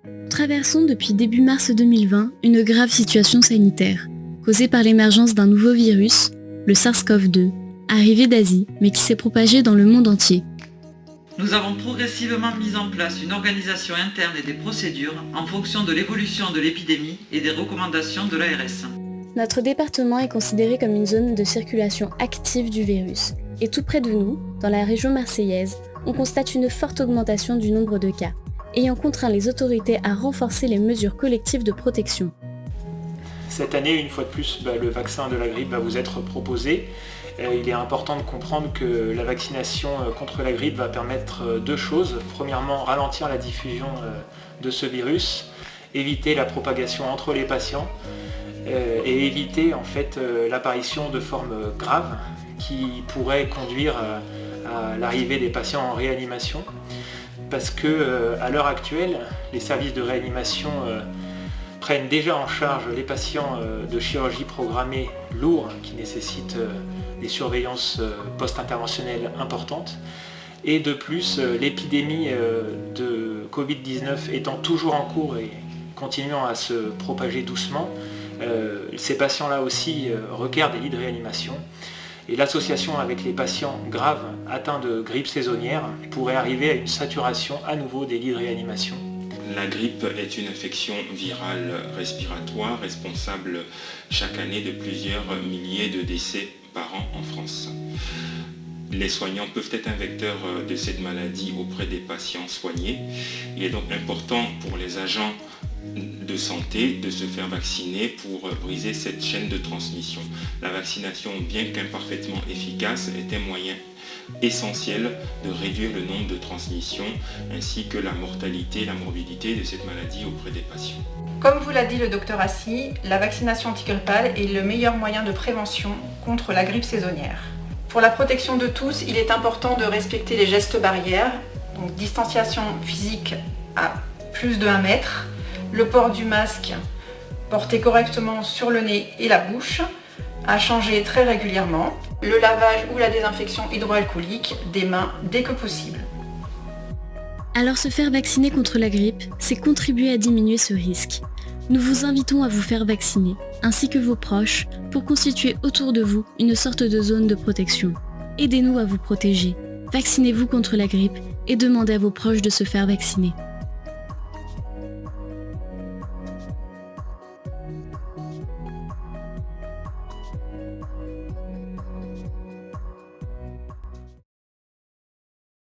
Nous traversons depuis début mars 2020 une grave situation sanitaire, causée par l'émergence d'un nouveau virus, le SARS-CoV-2, arrivé d'Asie, mais qui s'est propagé dans le monde entier. Nous avons progressivement mis en place une organisation interne et des procédures en fonction de l'évolution de l'épidémie et des recommandations de l'ARS. Notre département est considéré comme une zone de circulation active du virus. Et tout près de nous, dans la région marseillaise, on constate une forte augmentation du nombre de cas, ayant contraint les autorités à renforcer les mesures collectives de protection. Cette année, une fois de plus, le vaccin de la grippe va vous être proposé. Il est important de comprendre que la vaccination contre la grippe va permettre deux choses. Premièrement, ralentir la diffusion de ce virus, éviter la propagation entre les patients et éviter en fait l'apparition de formes graves qui pourraient conduire à l'arrivée des patients en réanimation. Parce que à l'heure actuelle, les services de réanimation prennent déjà en charge les patients de chirurgie programmée lourds qui nécessitent des surveillances post-interventionnelles importantes. Et de plus, l'épidémie de Covid-19 étant toujours en cours et continuant à se propager doucement, ces patients-là aussi requièrent des lits de réanimation. Et l'association avec les patients graves atteints de grippe saisonnière pourrait arriver à une saturation à nouveau des lits de réanimation. La grippe est une infection virale respiratoire responsable chaque année de plusieurs milliers de décès par an en France. Les soignants peuvent être un vecteur de cette maladie auprès des patients soignés. Il est donc important pour les agents de santé de se faire vacciner pour briser cette chaîne de transmission. La vaccination, bien qu'imparfaitement efficace, est un moyen essentiel de réduire le nombre de transmissions ainsi que la mortalité et la morbidité de cette maladie auprès des patients. Comme vous l'a dit le docteur Assy, la vaccination antigrippale est le meilleur moyen de prévention contre la grippe saisonnière. Pour la protection de tous, il est important de respecter les gestes barrières, donc distanciation physique à plus de 1 mètre, le port du masque porté correctement sur le nez et la bouche, à changer très régulièrement, le lavage ou la désinfection hydroalcoolique des mains dès que possible. Alors se faire vacciner contre la grippe, c'est contribuer à diminuer ce risque. Nous vous invitons à vous faire vacciner, ainsi que vos proches, pour constituer autour de vous une sorte de zone de protection. Aidez-nous à vous protéger. Vaccinez-vous contre la grippe et demandez à vos proches de se faire vacciner.